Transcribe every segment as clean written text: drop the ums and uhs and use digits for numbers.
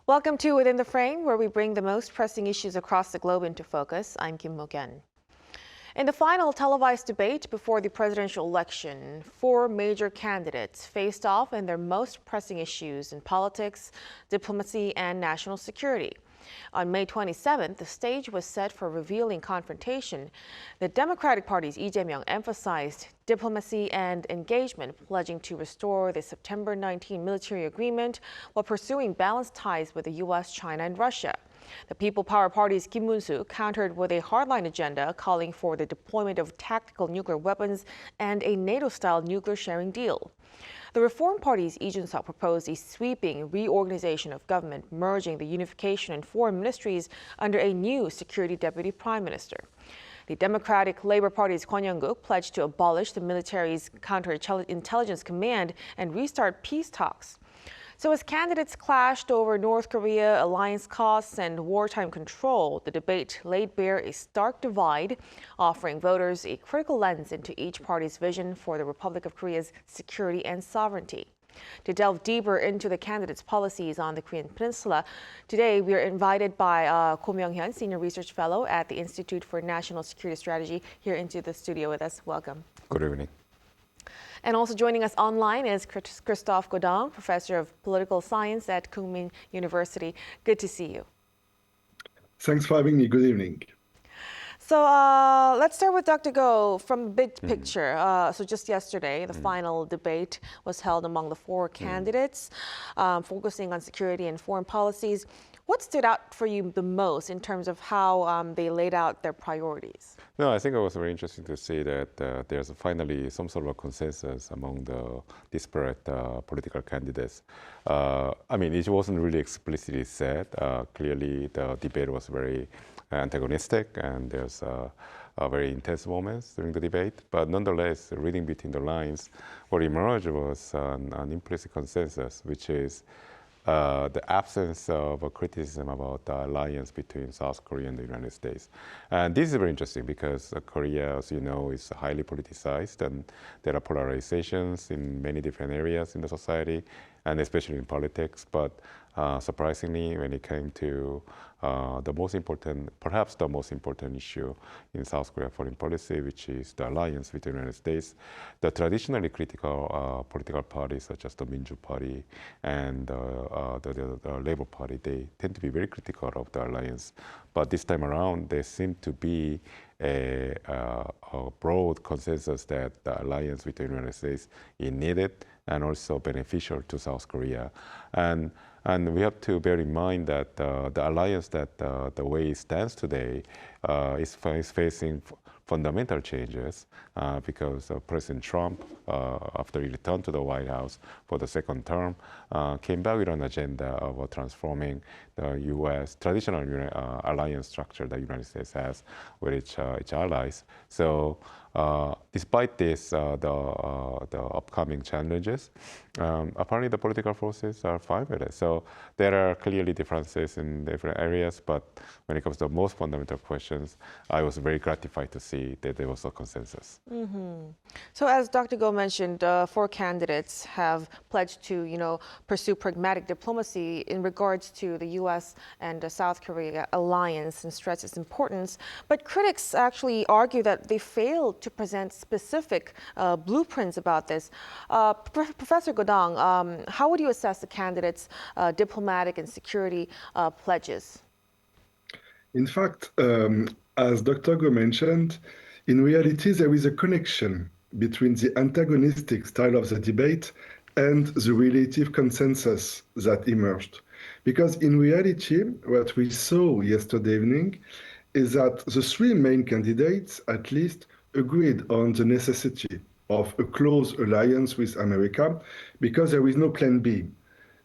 Welcome to Within the Frame, where we bring the most pressing issues across the globe into focus. I'm Kim Mo-kyun. In the final televised debate before the presidential election, four major candidates faced off in their most pressing issues in politics, diplomacy, and national security. On May 27th, the stage was set for a revealing confrontation. The Democratic Party's Lee Jae-myung emphasized diplomacy and engagement, pledging to restore the September 19 military agreement while pursuing balanced ties with the U.S., China, and Russia. The People Power Party's Kim Moon-soo countered with a hardline agenda calling for the deployment of tactical nuclear weapons and a NATO-style nuclear sharing deal. The Reform Party's Lee Jun-seok proposed a sweeping reorganization of government, merging the unification and foreign ministries under a new security deputy prime minister. The Democratic Labor Party's Kwon Young-guk pledged to abolish the military's counterintelligence command and restart peace talks. So as candidates clashed over North Korea alliance costs and wartime control, the debate laid bare a stark divide, offering voters a critical lens into each party's vision for the Republic of Korea's security and sovereignty. To delve deeper into the candidates' policies on the Korean Peninsula, today we are invited by Ko Myung-hyun, Senior Research Fellow at the Institute for National Security Strategy, here into the studio with us. Welcome. Good evening. And also joining us online is Christophe Godin, Professor of Political Science at Kookmin University. Good to see you. Thanks for having me. Good evening. So let's start with Dr. Go from the big picture. So just yesterday, the final debate was held among the four candidates, focusing on security and foreign policies. What stood out for you the most in terms of how they laid out their priorities? No, I think it was very interesting to see that there's finally some sort of a consensus among the disparate political candidates. I mean, it wasn't really explicitly said. Clearly, the debate was very antagonistic, and there's very intense moments during the debate. But nonetheless, reading between the lines, what emerged was an implicit consensus, which is the absence of a criticism about the alliance between South Korea and the United States. And this is very interesting because Korea, as you know, is highly politicized, and there are polarizations in many different areas in the society, and especially in politics. But surprisingly, when it came to the most important, perhaps the most important issue in South Korea foreign policy, which is the alliance with the United States, the traditionally critical political parties such as the Minju Party and the Labor Party, they tend to be very critical of the alliance. But this time around, there seemed to be a broad consensus that the alliance with the United States is needed and also beneficial to South Korea. And we have to bear in mind that the alliance that the way it stands today is facing fundamental changes because President Trump, after he returned to the White House for the second term, came back with an agenda of transforming the U.S. traditional alliance structure that the United States has with its allies. So despite this, the upcoming challenges, apparently the political forces are fine with it. So there are clearly differences in different areas, but when it comes to the most fundamental questions, I was very gratified to see that there was a consensus. So as Dr. Go mentioned, four candidates have pledged to, pursue pragmatic diplomacy in regards to the U.S. and the South Korea alliance and stress its importance. But critics actually argue that they failed to present specific blueprints about this. Professor Godang, how would you assess the candidates' diplomatic and security pledges? In fact, as Dr. Go mentioned, in reality, there is a connection between the antagonistic style of the debate and the relative consensus that emerged. Because in reality, what we saw yesterday evening is that the three main candidates at least agreed on the necessity of a close alliance with America because there is no plan B.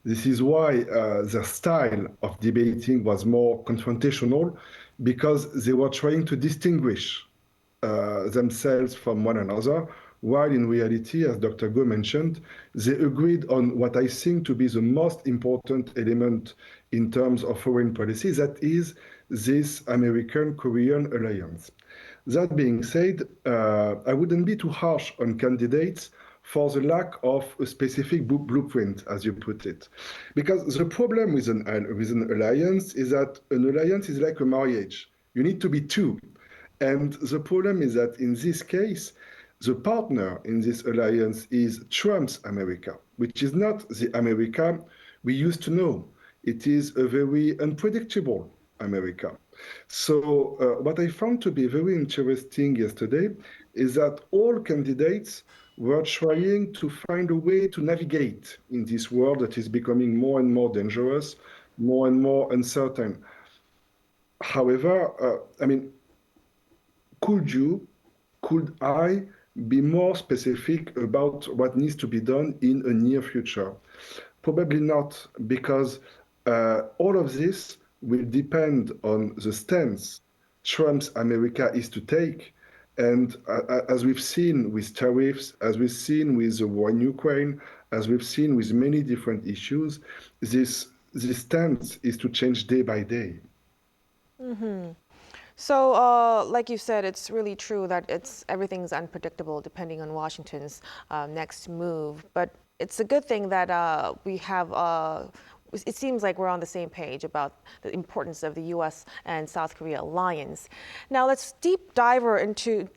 This is why their style of debating was more confrontational, because they were trying to distinguish themselves from one another, while in reality, as Dr. Go mentioned, they agreed on what I think to be the most important element in terms of foreign policy, that is this American-Korean alliance. That being said, I wouldn't be too harsh on candidates for the lack of a specific blueprint, as you put it. Because the problem with an alliance is that an alliance is like a marriage. You need to be two. And the problem is that in this case, the partner in this alliance is Trump's America, which is not the America we used to know. It is a very unpredictable America. So what I found to be very interesting yesterday is that all candidates were trying to find a way to navigate in this world that is becoming more and more dangerous, more and more uncertain. However, could I be more specific about what needs to be done in a near future? Probably not, because all of this will depend on the stance Trump's America is to take. And as we've seen with tariffs, as we've seen with the war in Ukraine, as we've seen with many different issues, this stance is to change day by day. Mm-hmm. So, like you said, it's really true that everything's unpredictable depending on Washington's next move. But it's a good thing that we have. It seems like we're on the same page about the importance of the U.S. and South Korea alliance. Now let's dive deeper, into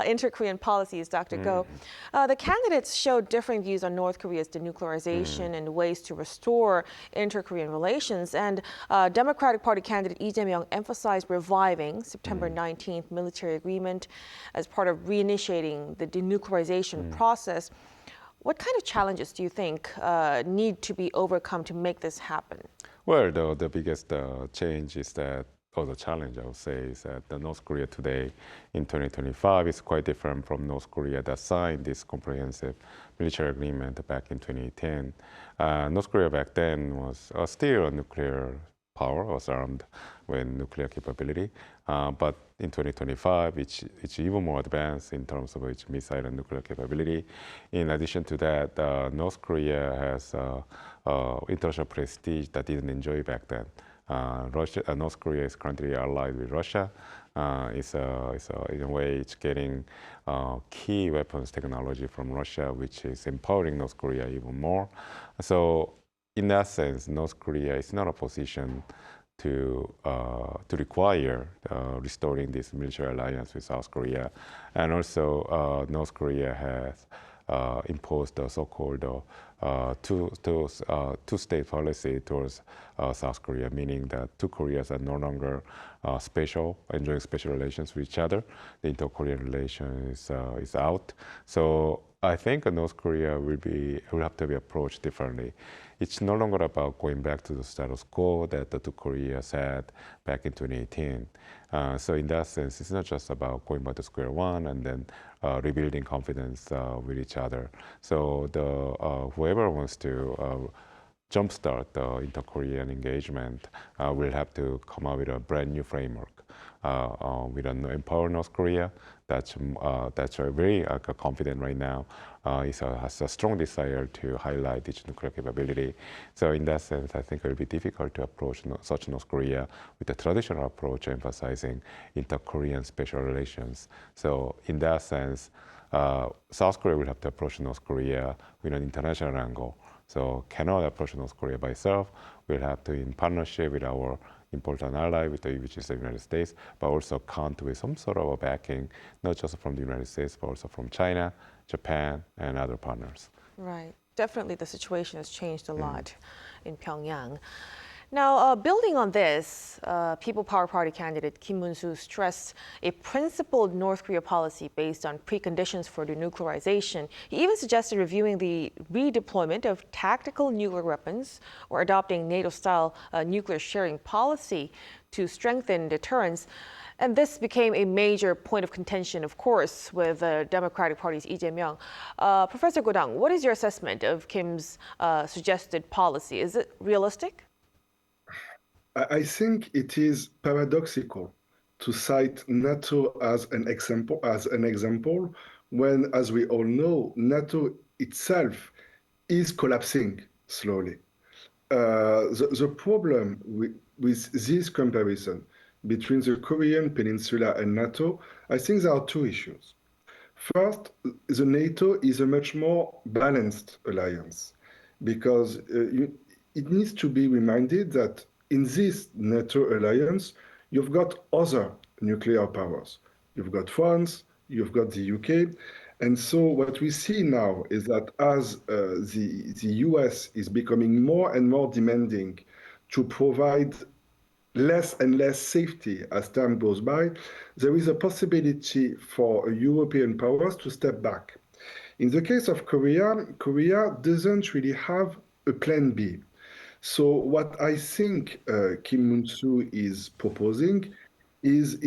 inter-Korean policies, Dr. Go. The candidates showed different views on North Korea's denuclearization and ways to restore inter-Korean relations. And Democratic Party candidate Lee Jae-myung emphasized reviving September 19th military agreement as part of reinitiating the denuclearization process. What kind of challenges do you think need to be overcome to make this happen? Well, the biggest change is that, or the challenge, I would say, is that the North Korea today in 2025 is quite different from North Korea that signed this comprehensive military agreement back in 2010. North Korea back then was still a nuclear power, was armed with nuclear capability. But in 2025, it's even more advanced in terms of its missile and nuclear capability. In addition to that, North Korea has international prestige that didn't enjoy back then. North Korea is currently allied with Russia. In a way, it's getting key weapons technology from Russia, which is empowering North Korea even more. So in that sense, North Korea is not a position to require restoring this military alliance with South Korea. And also, North Korea has imposed the so-called two-state policy towards South Korea, meaning that two Koreas are no longer enjoying special relations with each other. The inter-Korean relation is out. So I think North Korea will have to be approached differently. It's no longer about going back to the status quo that the two Koreas had back in 2018. So in that sense, it's not just about going back to square one and then rebuilding confidence with each other. So whoever wants to jumpstart the inter-Korean engagement will have to come up with a brand new framework. We don't empower North Korea. That's very confident right now. Has a strong desire to highlight its nuclear capability. So in that sense, I think it will be difficult to approach such North Korea with the traditional approach emphasizing inter-Korean special relations. So in that sense, South Korea will have to approach North Korea with an international angle. So cannot approach North Korea by itself. We'll have to, in partnership with our important ally, which is the United States, but also count with some sort of a backing, not just from the United States, but also from China, Japan, and other partners. Right. Definitely the situation has changed a lot in Pyongyang. Now, building on this, People Power Party candidate Kim Moon-soo stressed a principled North Korea policy based on preconditions for denuclearization. He even suggested reviewing the redeployment of tactical nuclear weapons or adopting NATO-style nuclear sharing policy to strengthen deterrence. And this became a major point of contention, of course, with the Democratic Party's Lee Jae-myung. Professor Go-dang, what is your assessment of Kim's suggested policy? Is it realistic? I think it is paradoxical to cite NATO as an example, when, as we all know, NATO itself is collapsing slowly. The problem with this comparison between the Korean Peninsula and NATO, I think there are two issues. First, the NATO is a much more balanced alliance because it needs to be reminded that in this NATO alliance, you've got other nuclear powers. You've got France, you've got the UK. And so what we see now is that as the US is becoming more and more demanding to provide less and less safety as time goes by, there is a possibility for European powers to step back. In the case of Korea, Korea doesn't really have a plan B. So what I think Kim Moon-soo is proposing is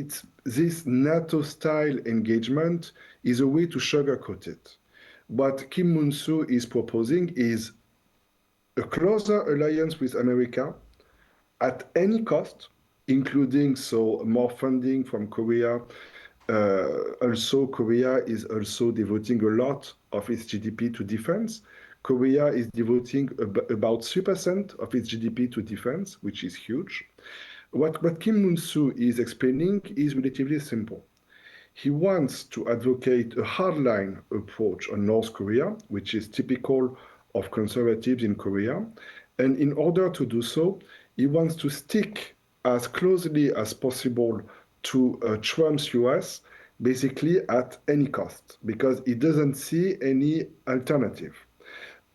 this NATO-style engagement is a way to sugarcoat it. What Kim Moon-soo is proposing is a closer alliance with America at any cost, including more funding from Korea. Also, Korea is also devoting a lot of its GDP to defense. Korea is devoting about 3% of its GDP to defense, which is huge. What Kim Moon-soo is explaining is relatively simple. He wants to advocate a hardline approach on North Korea, which is typical of conservatives in Korea. And in order to do so, he wants to stick as closely as possible to Trump's US, basically at any cost, because he doesn't see any alternative.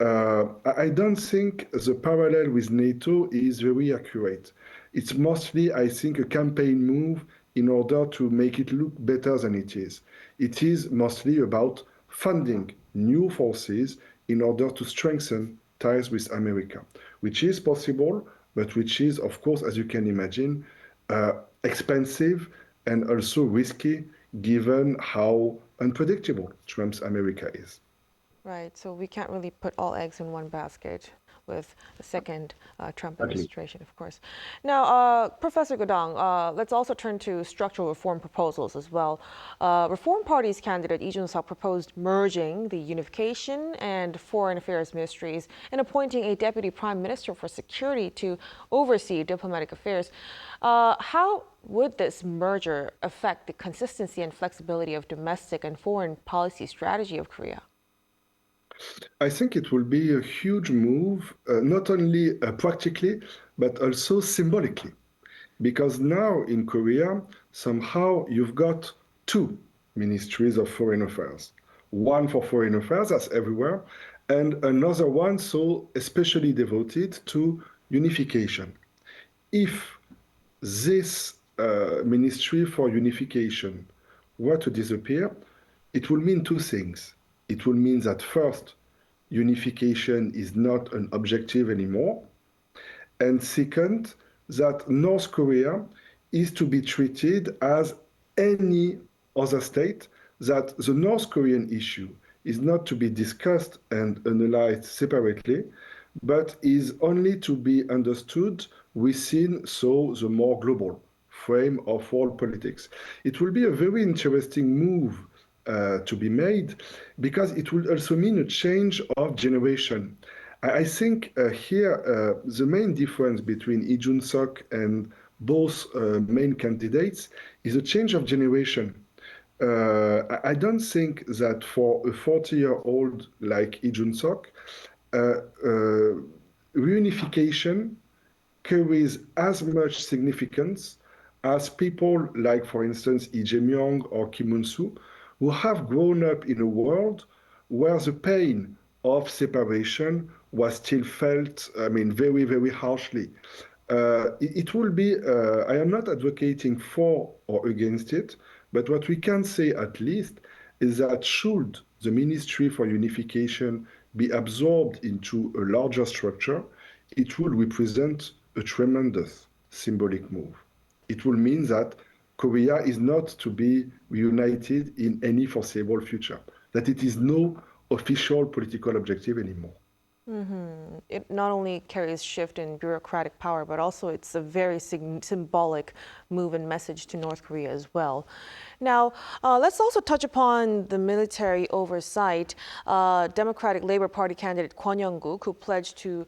I don't think the parallel with NATO is very accurate. It's mostly, I think, a campaign move in order to make it look better than it is. It is mostly about funding new forces in order to strengthen ties with America, which is possible, but which is, of course, as you can imagine, expensive and also risky given how unpredictable Trump's America is. Right, so we can't really put all eggs in one basket with the second Trump administration, of course. Now, Professor Godang, let's also turn to structural reform proposals as well. Reform Party's candidate Lee Jun-seok proposed merging the unification and foreign affairs ministries and appointing a deputy prime minister for security to oversee diplomatic affairs. How would this merger affect the consistency and flexibility of domestic and foreign policy strategy of Korea? I think it will be a huge move, not only practically, but also symbolically. Because now in Korea, somehow you've got two ministries of foreign affairs. One for foreign affairs, as everywhere, and another one so especially devoted to unification. If this ministry for unification were to disappear, it will mean two things. It will mean that first, unification is not an objective anymore. And second, that North Korea is to be treated as any other state, that the North Korean issue is not to be discussed and analyzed separately, but is only to be understood within the more global frame of world politics. It will be a very interesting move to be made, because it will also mean a change of generation. I think here the main difference between Lee Jun-seok and both main candidates is a change of generation. I don't think that for a 40-year-old like Lee Jun-seok, reunification carries as much significance as people like, for instance, Lee Jae-myung or Kim Moon-soo, who have grown up in a world where the pain of separation was still felt, very, very harshly. It will be, I am not advocating for or against it, but what we can say at least is that should the Ministry for Unification be absorbed into a larger structure, it will represent a tremendous symbolic move. It will mean that Korea is not to be reunited in any foreseeable future, that it is no official political objective anymore. It not only carries shift in bureaucratic power, but also it's a very symbolic move and message to North Korea as well. Now, let's also touch upon the military oversight. Democratic Labor Party candidate Kwon Young-guk, who pledged to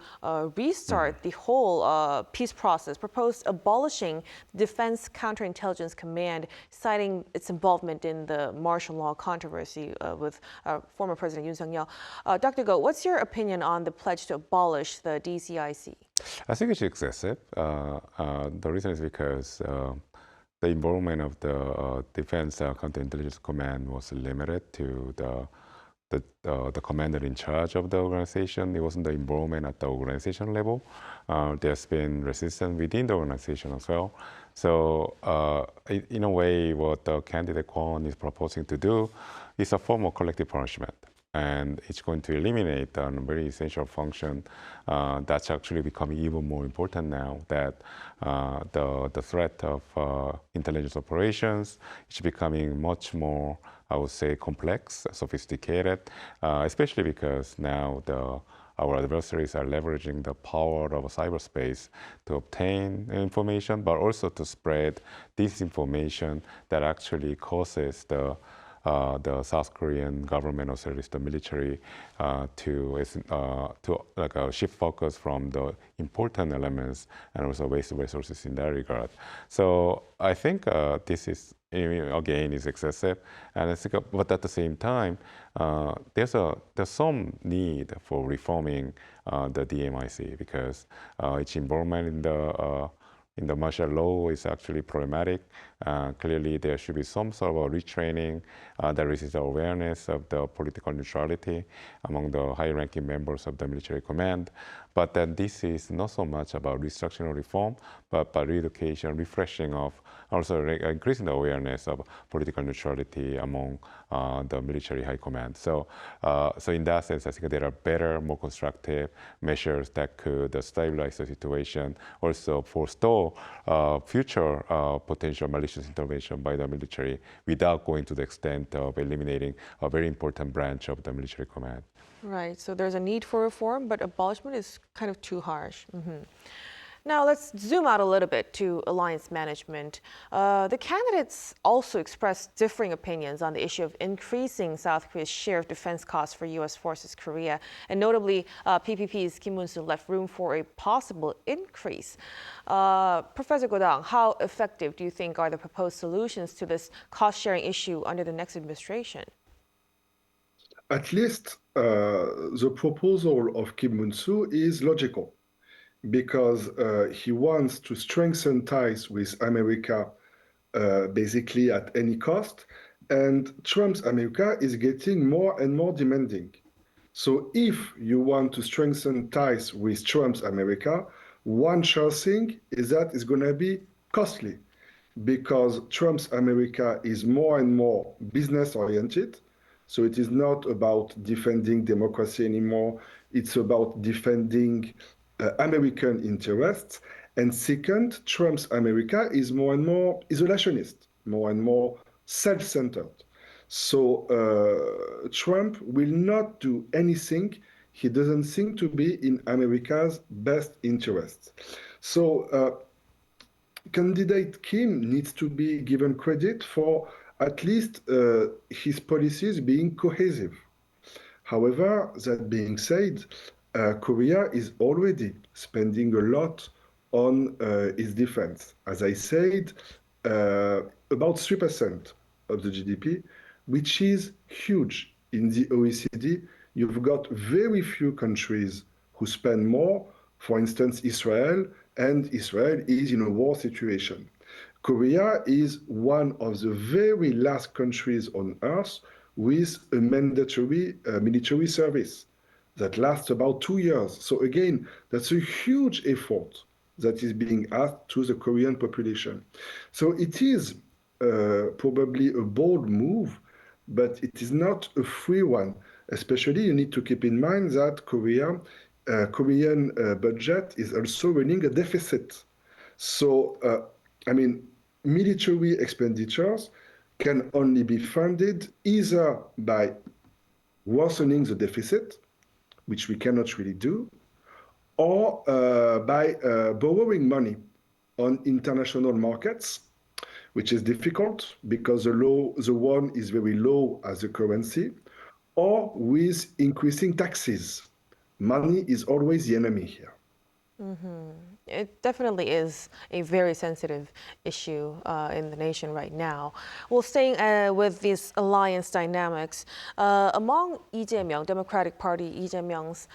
restart the whole peace process, proposed abolishing the Defense Counterintelligence Command, citing its involvement in the martial law controversy with former President Yoon Suk-yeol. Dr. Go, what's your opinion on the pledge to abolish the DCIC? I think it's excessive. The reason is because the involvement of the Defense Counterintelligence Command was limited to the commander in charge of the organization. It wasn't the involvement at the organization level. There's been resistance within the organization as well. So in a way, what the candidate Kwon is proposing to do is a form of collective punishment. And it's going to eliminate a very essential function that's actually becoming even more important now that the threat of intelligence operations is becoming much more, I would say, complex, sophisticated, especially because now our adversaries are leveraging the power of cyberspace to obtain information, but also to spread disinformation that actually causes the South Korean government, or at least the military, to shift focus from the important elements and also waste resources in that regard. So I think this is, again, is excessive, and I think, but at the same time, there's some need for reforming the DMIC because its involvement in the martial law is actually problematic. Clearly, there should be some sort of a retraining that raises the awareness of the political neutrality among the high-ranking members of the military command. But then this is not so much about restructuring or reform, but by re-education, refreshing of, also increasing the awareness of political neutrality among the military high command. So in that sense, I think there are better, more constructive measures that could stabilize the situation, also forestall future potential malicious intervention by the military without going to the extent of eliminating a very important branch of the military command. Right, so there's a need for reform, but abolishment is kind of too harsh. Now let's zoom out a little bit to alliance management. The candidates also expressed differing opinions on the issue of increasing South Korea's share of defense costs for U.S. forces Korea. And notably, PPP's Kim Moon-soo left room for a possible increase. Professor Go-dang, how effective do you think are the proposed solutions to this cost-sharing issue under the next administration? At least the proposal of Kim Moon-soo is logical because he wants to strengthen ties with America basically at any cost. And Trump's America is getting more and more demanding. So if you want to strengthen ties with Trump's America, one sure thing is that it's going to be costly because Trump's America is more and more business-oriented. So it is not about defending democracy anymore. It's about defending American interests. And second, Trump's America is more and more isolationist, more and more self-centered. So Trump will not do anything he doesn't think to be in America's best interests. So candidate Kim needs to be given credit for at least his policies being cohesive. However, that being said, Korea is already spending a lot on its defense. As I said, about 3% of the GDP, which is huge. In the OECD, you've got very few countries who spend more, for instance, Israel, and Israel is in a war situation. Korea is one of the very last countries on earth with a mandatory military service that lasts about 2 years. So again, that's a huge effort that is being asked to the Korean population. So it is probably a bold move, but it is not a free one. Especially, you need to keep in mind that Korean budget is also running a deficit. So, military expenditures can only be funded either by worsening the deficit which we cannot really do, or by borrowing money on international markets, which is difficult because the won is very low as a currency, or with increasing taxes. Money is always the enemy here. It definitely is a very sensitive issue in the nation right now. Well, staying with these alliance dynamics, among Lee Jae-myung, Democratic Party, Lee Jae-myung's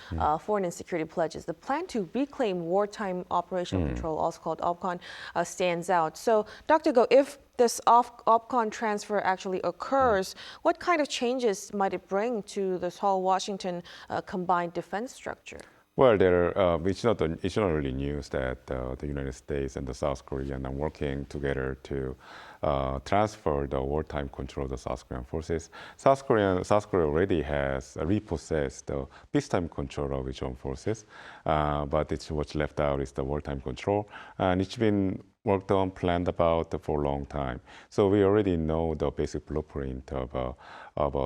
foreign and security pledges, the plan to reclaim wartime operational control, also called OPCON, stands out. So, Dr. Go, if this OPCON transfer actually occurs, what kind of changes might it bring to this whole Washington combined defense structure? Well, it's not really news that the United States and the South Korea are working together to transfer the wartime control of the South Korean forces. South Korea already has repossessed the peacetime control of its own forces, but what's left out is the wartime control, and it's been worked on, planned about for a long time. So we already know the basic blueprint of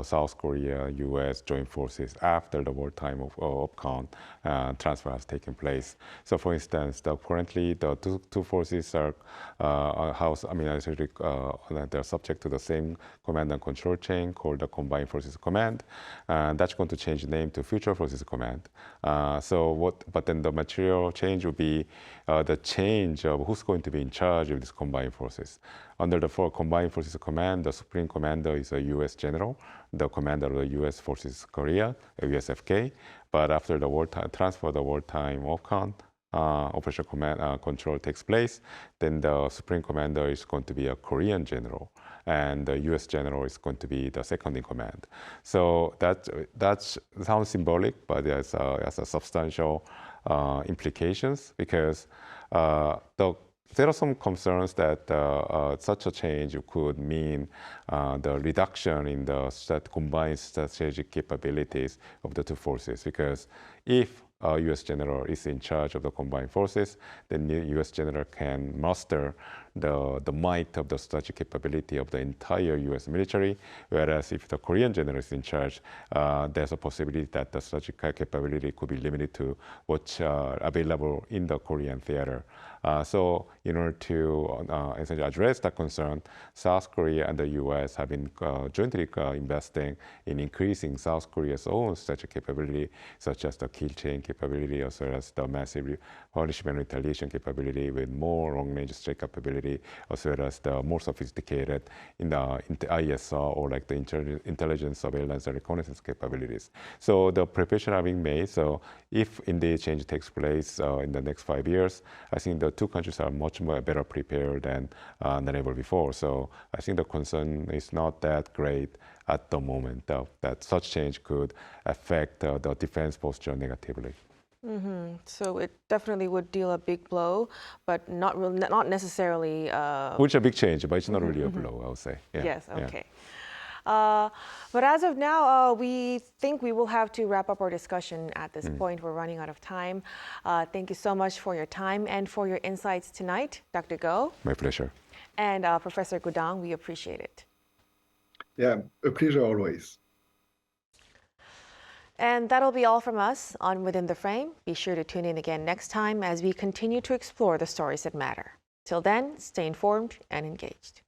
South Korea, U.S. joint forces after the wartime of OPCON transfer has taken place. So, for instance, currently the two forces are they're subject to the same command and control chain called the Combined Forces Command, and that's going to change the name to Future Forces Command. But then the material change will be the change of who's going to be in charge of these combined forces. Under the Combined Forces Command, the Supreme Commander is a U.S. general, the commander of the U.S. Forces Korea, USFK. But after the transfer of the wartime OPCON, operational command control takes place, then the Supreme Commander is going to be a Korean general, and the U.S. general is going to be the second in command. So that sounds symbolic, but it has a substantial implications, because there are some concerns that such a change could mean the reduction in the combined strategic capabilities of the two forces. Because if a U.S. general is in charge of the combined forces, then the U.S. general can muster the might of the strategic capability of the entire U.S. military, whereas if the Korean general is in charge, there's a possibility that the strategic capability could be limited to what's available in the Korean theater. So in order to essentially address that concern, South Korea and the U.S. have been jointly investing in increasing South Korea's own strategic capability, such as the kill chain capability, as well as the massive punishment retaliation capability with more long-range strike capability, as well as the more sophisticated in the ISR, or like the intelligence, surveillance, and reconnaissance capabilities. So the preparation are being made. So if indeed change takes place in the next 5 years, I think the two countries are much more better prepared than ever before. So I think the concern is not that great at the moment that such change could affect the defense posture negatively. So it definitely would deal a big blow, but not necessarily. Which is a big change, but it's not really a blow, I would say. Yeah. Yes. Okay. But as of now, we think we will have to wrap up our discussion at this point. We're running out of time. Thank you so much for your time and for your insights tonight, Dr. Go. My pleasure. And Professor Gudang, we appreciate it. Yeah, a pleasure always. And that'll be all from us on Within the Frame. Be sure to tune in again next time as we continue to explore the stories that matter. Till then, stay informed and engaged.